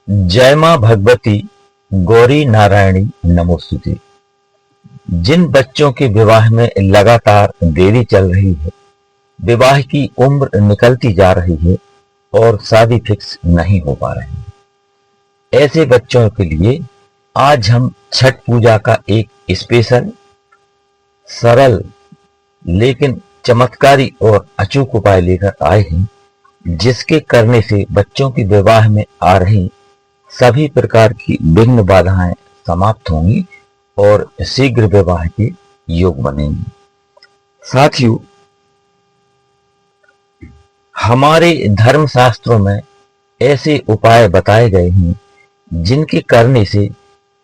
जय मां भगवती गौरी नारायणी नमोस्तुते। जिन बच्चों के विवाह में लगातार देरी चल रही है, विवाह की उम्र निकलती जा रही है और शादी फिक्स नहीं हो पा रही है, ऐसे बच्चों के लिए आज हम छठ पूजा का एक स्पेशल, सरल लेकिन चमत्कारी और अचूक उपाय लेकर आए हैं, जिसके करने से बच्चों की विवाह में आ रही सभी प्रकार की विघ्न बाधाएं समाप्त होंगी और शीघ्र विवाह के योग बनेंगे। साथियों, हमारे धर्म शास्त्रों में ऐसे उपाय बताए गए हैं जिनके करने से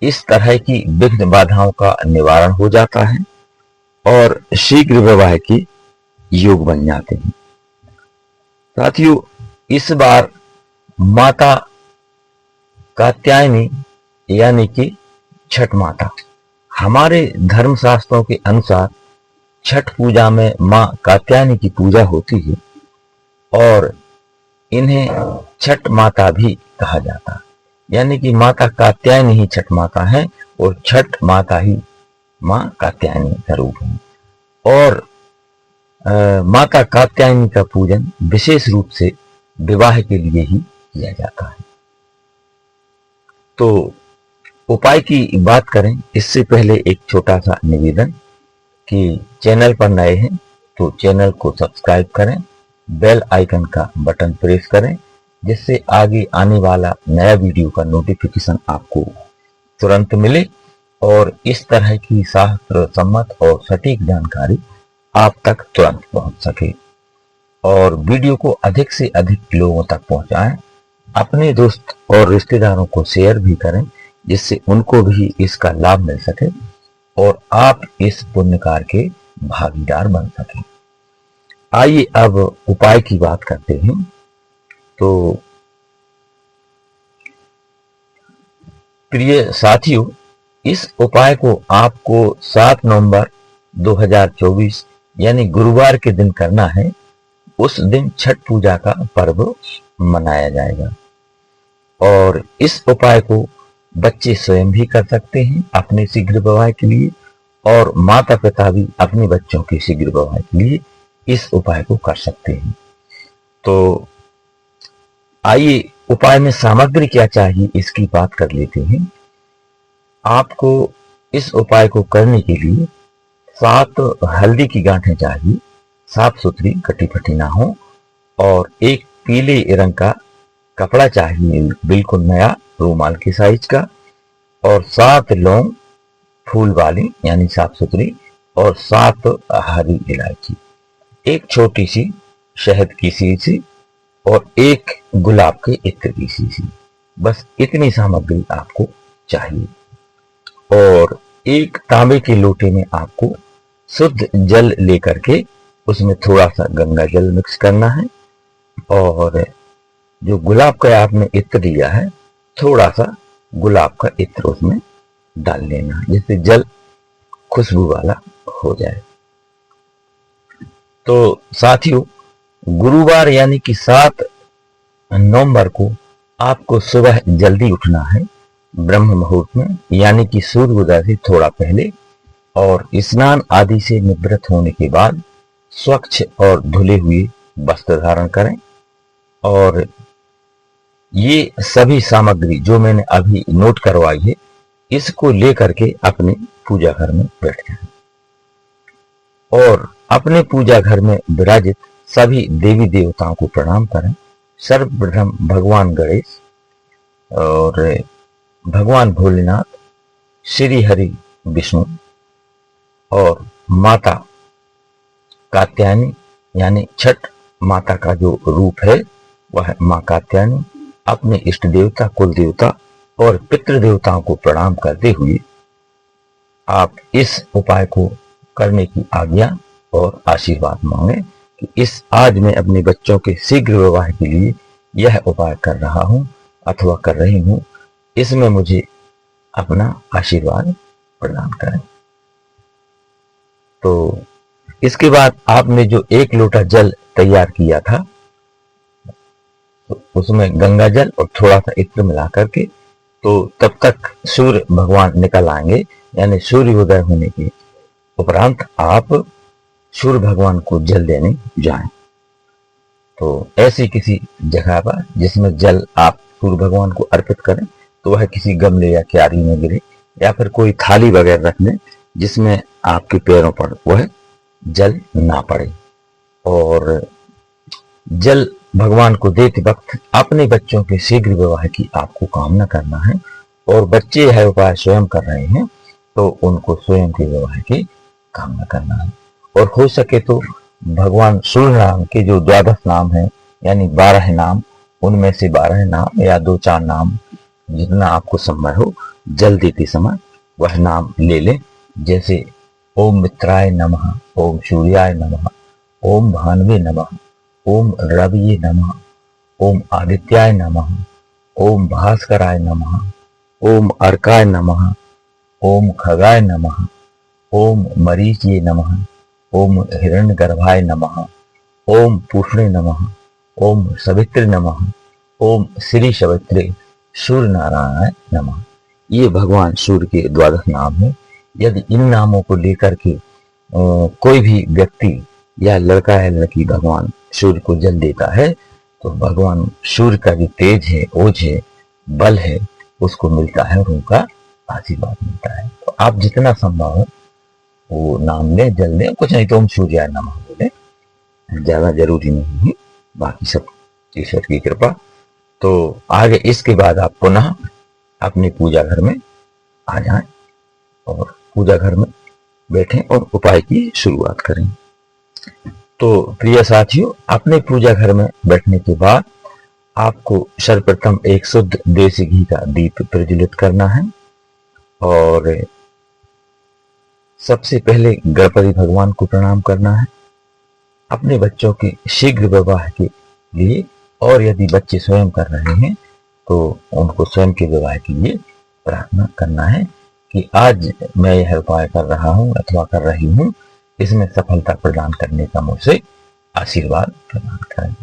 इस तरह की विघ्न बाधाओं का निवारण हो जाता है और शीघ्र विवाह के योग बन जाते हैं। साथियों, इस बार माता कात्यायनी यानी कि छठ माता, हमारे धर्म शास्त्रों के अनुसार छठ पूजा में मां कात्यायनी की पूजा होती है और इन्हें छठ माता भी कहा जाता है, यानी कि माता कात्यायनी ही छठ माता है और छठ माता ही मां कात्यायनी का रूप है। और माता कात्यायनी का पूजन विशेष रूप से विवाह के लिए ही किया जाता है। तो उपाय की बात करें इससे पहले एक छोटा सा निवेदन कि चैनल पर नए हैं तो चैनल को सब्सक्राइब करें, बेल आइकन का बटन प्रेस करें, जिससे आगे आने वाला नया वीडियो का नोटिफिकेशन आपको तुरंत मिले और इस तरह की शास्त्र सम्मत और सटीक जानकारी आप तक तुरंत पहुंच सके। और वीडियो को अधिक से अधिक लोगों तक पहुंचाएं, अपने दोस्त और रिश्तेदारों को शेयर भी करें, जिससे उनको भी इसका लाभ मिल सके और आप इस पुण्य कार्य के भागीदार बन सकें। आइए अब उपाय की बात करते हैं। तो प्रिय साथियों, इस उपाय को आपको 7 नवंबर 2024 यानी गुरुवार के दिन करना है। उस दिन छठ पूजा का पर्व मनाया जाएगा और इस उपाय को बच्चे स्वयं भी कर सकते हैं अपने शीघ्र विवाह के लिए, और माता पिता भी अपने बच्चों के शीघ्र विवाह के लिए इस उपाय को कर सकते हैं। तो आइए उपाय में सामग्री क्या चाहिए इसकी बात कर लेते हैं। आपको इस उपाय को करने के लिए 7 हल्दी की गांठें चाहिए, साफ सुथरी, कटी फटी ना हो, और एक पीले रंग का कपड़ा चाहिए, बिल्कुल नया रूमाल के साइज का, और 7 लौंग फूल वाली यानी साफ सुथरी, और 7 हरी इलायची, एक छोटी सी शहद की शीशी और एक गुलाब के इत्र की शीशी। बस इतनी सामग्री आपको चाहिए। और एक तांबे के लोटे में आपको शुद्ध जल लेकर के उसमें थोड़ा सा गंगा जल मिक्स करना है, और जो गुलाब का आपने इत्र लिया है, थोड़ा सा गुलाब का इत्र उसमें डाल लेना, जिससे जल खुशबू वाला हो जाए। तो साथियों, गुरुवार यानी कि 7 नवंबर को आपको सुबह जल्दी उठना है, ब्रह्म मुहूर्त में, यानी कि सूर्योदय से थोड़ा पहले, और स्नान आदि से निवृत्त होने के बाद स्वच्छ और धुले हुए वस्त्र धारण करें। और ये सभी सामग्री जो मैंने अभी नोट करवाई है, इसको लेकर के अपने पूजा घर में बैठ जाएं और अपने पूजा घर में विराजित सभी देवी देवताओं को प्रणाम करें। सर्वप्रथम भगवान गणेश और भगवान भोलेनाथ, श्री हरि विष्णु और माता कात्यायनी, यानी छठ माता का जो रूप है वह मां कात्यायनी, अपने इष्ट देवता, कुल देवता और पितृ देवताओं को प्रणाम करते हुए आप इस उपाय को करने की आज्ञा और आशीर्वाद मांगे कि इस आज मैं अपने बच्चों के शीघ्र विवाह के लिए यह उपाय कर रहा हूं अथवा कर रही हूं, इसमें मुझे अपना आशीर्वाद प्रदान करें। तो इसके बाद आपने जो 1 लोटा जल तैयार किया था, तो उसमें गंगा जल और थोड़ा सा इत्र मिला करके, तो तब तक सूर्य भगवान निकल आएंगे, यानी सूर्योदय होने के उपरांत आप सूर्य भगवान को जल देने जाएं। तो ऐसी किसी जगह पर जिसमें जल आप सूर्य भगवान को अर्पित करें, तो वह किसी गमले या क्यारी में गिरे, या फिर कोई थाली वगैरह रख लें जिसमें आपके पैरों पर वह जल ना पड़े। और जल भगवान को देते वक्त अपने बच्चों के शीघ्र विवाह की आपको कामना करना है, और बच्चे यह उपाय स्वयं कर रहे हैं तो उनको स्वयं के विवाह की कामना करना है। और हो सके तो भगवान सूर्य नाम के जो 12 नाम है, यानी 12 नाम, उनमें से 12 नाम या 2-4 नाम जितना आपको संभव हो, जल देते समय वह नाम ले लें। जैसे ओम मित्राय नमः, ओम सूर्याय नमः, ओम भानवे नमः, ओम रविये नमः, ओम आदित्याय नमः, ओम भास्कराय नमः, ओम अर्काय नमः, ओम खगाय नमः, ओम मरीचये नमः, ओम हिरण्यगर्भाय नमः, ओम पूष्णे नमः, ओम सवित्रे नमः, ओम श्री सवित्रे सूर्य नारायणाय नमः। ये भगवान सूर्य के 12 नाम है। यदि इन नामों को लेकर के कोई भी व्यक्ति या लड़का या लड़की भगवान सूर्य को जल देता है, तो भगवान सूर्य का जो तेज है, ओज है, बल है, उसको मिलता है और उनका आशीर्वाद मिलता है। तो आप जितना संभव है वो नाम लें, जल दें, कुछ नहीं तो ओम सूर्याय नमः बोले, ज्यादा जरूरी नहीं है, बाकी सब ईश्वर की कृपा। तो आगे इसके बाद आप पुनः अपने पूजा घर में आ जाएं और पूजा घर में बैठें और उपाय की शुरुआत करें। तो प्रिय साथियों, अपने पूजा घर में बैठने के बाद आपको सर्वप्रथम एक शुद्ध देसी घी का दीप प्रज्वलित करना है, और सबसे पहले गणपति भगवान को प्रणाम करना है अपने बच्चों के शीघ्र विवाह के लिए, और यदि बच्चे स्वयं कर रहे हैं तो उनको स्वयं के विवाह के लिए प्रार्थना करना है कि आज मैं यह उपाय कर रहा हूं अथवा कर रही हूं, इसमें सफलता प्रदान करने का मुझसे आशीर्वाद प्रदान करें।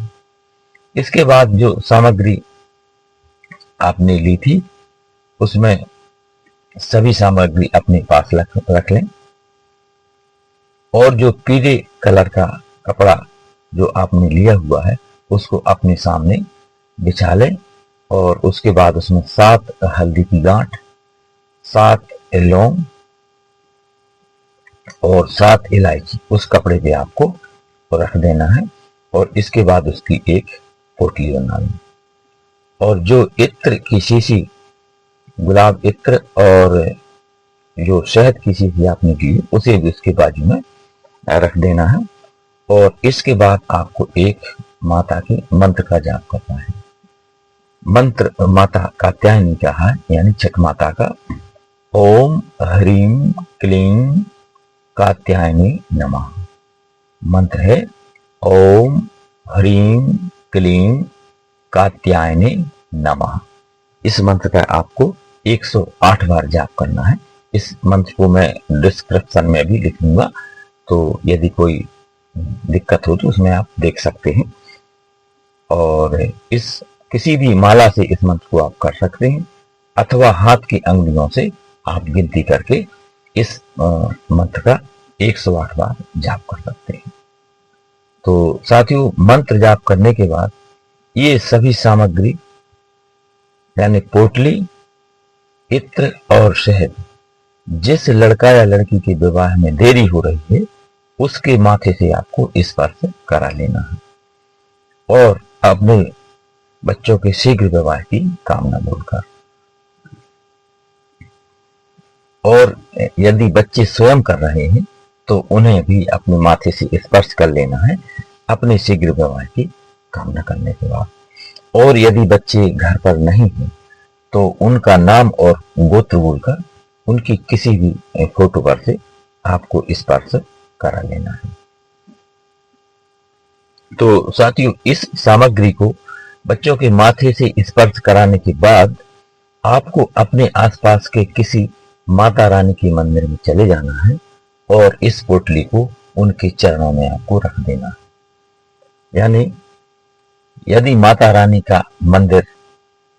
इसके बाद जो सामग्री आपने ली थी उसमें सभी सामग्री अपने पास रख लें, और जो पीले कलर का कपड़ा जो आपने लिया हुआ है उसको अपने सामने बिछा लें, और उसके बाद उसमें 7 हल्दी की गांठ, 7 लौंग और 7 इलायची उस कपड़े पे आपको रख देना है। और इसके बाद उसकी एक पोटली बना लें, और जो इत्र की शीशी, गुलाब इत्र और जो शहद की शीशी आपने ली उसे भी उसके बाजू में रख देना है। और इसके बाद आपको एक माता के मंत्र का जाप करना है। मंत्र माता कात्यायनी का है, यानी छठ माता का। ओम ह्रीं क्लीं कात्यायनी नमः। मंत्र है ओम ह्रीं क्लीं कात्यायनी नमः। इस मंत्र का आपको 108 बार जाप करना है। इस मंत्र को मैं डिस्क्रिप्शन में भी लिखूंगा, तो यदि कोई दिक्कत हो तो उसमें आप देख सकते हैं। और इस किसी भी माला से इस मंत्र को आप कर सकते हैं, अथवा हाथ की अंगुलियों से आप गिनती करके इस मंत्र का 108 बार जाप कर सकते हैं। तो साथियों, मंत्र जाप करने के बाद ये सभी सामग्री यानी पोटली, इत्र और शहद जिस लड़का या लड़की के विवाह में देरी हो रही है उसके माथे से आपको स्पर्श करा लेना है, और अपने बच्चों के शीघ्र विवाह की कामना बोलकर। और यदि बच्चे स्वयं कर रहे हैं तो उन्हें भी अपने माथे से स्पर्श कर लेना है अपने शीघ्र विवाह की कामना करने के बाद। और यदि बच्चे घर पर नहीं हैं तो उनका नाम और गोत्र बोलकर उनकी किसी भी फोटो पर से आपको स्पर्श करा लेना है। तो साथियों, इस सामग्री को बच्चों के माथे से स्पर्श कराने के बाद आपको अपने आसपास के किसी माता रानी के मंदिर में चले जाना है, और इस पोटली को उनके चरणों में आपको रख देना है। यानी यदि माता रानी का मंदिर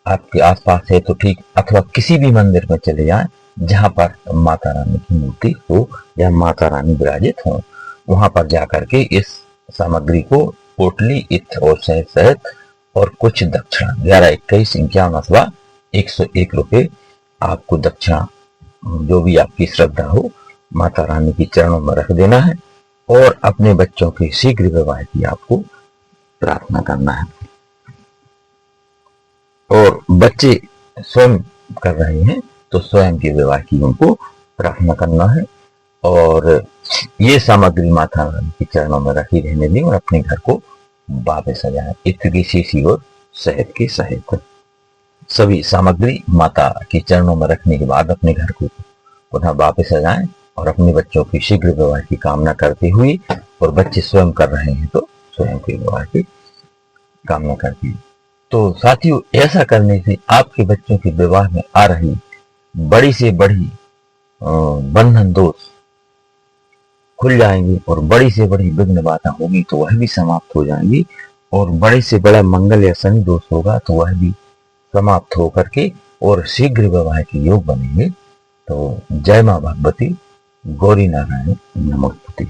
आपके आसपास है तो ठीक, अथवा किसी भी मंदिर में चले जाएं जहां पर माता रानी की मूर्ति हो या माता रानी विराजित हो, वहां पर जाकर के इस सामग्री को पोटली, इत्र और शहद सहित और कुछ दक्षिणा 11, 21, 51 अथवा 101 रुपये आपको दक्षिणा, जो भी आपकी श्रद्धा हो, माता रानी के चरणों में रख देना है और अपने बच्चों के शीघ्र विवाह की आपको प्रार्थना करना है। और बच्चे स्वयं कर रहे हैं तो स्वयं के विवाह की उनको प्रार्थना करना है और ये सामग्री माता रानी के चरणों में रखी रहने दें और अपने घर को वापस सजाएं। इत्र की शीशी और शहद के सहित सभी सामग्री माता के चरणों में रखने के बाद अपने घर को पुनः वापस सजाएं और अपने बच्चों की शीघ्र विवाह की कामना करते हुए, और बच्चे स्वयं कर रहे हैं तो स्वयं के विवाह की कामना करते हुए। तो साथियों, ऐसा करने से आपके बच्चों के विवाह में आ रही बड़ी से बड़ी बंधन दोष खुल जाएंगे और बड़ी से बड़ी विघ्न बाधा होगी तो वह भी समाप्त हो जाएंगी, और बड़े से बड़ा मंगल या शनि दोष होगा तो वह भी समाप्त होकर के और शीघ्र विवाह के योग बनेंगे। तो जय मां भगवती, गौरी नारायण नमोस्तुते।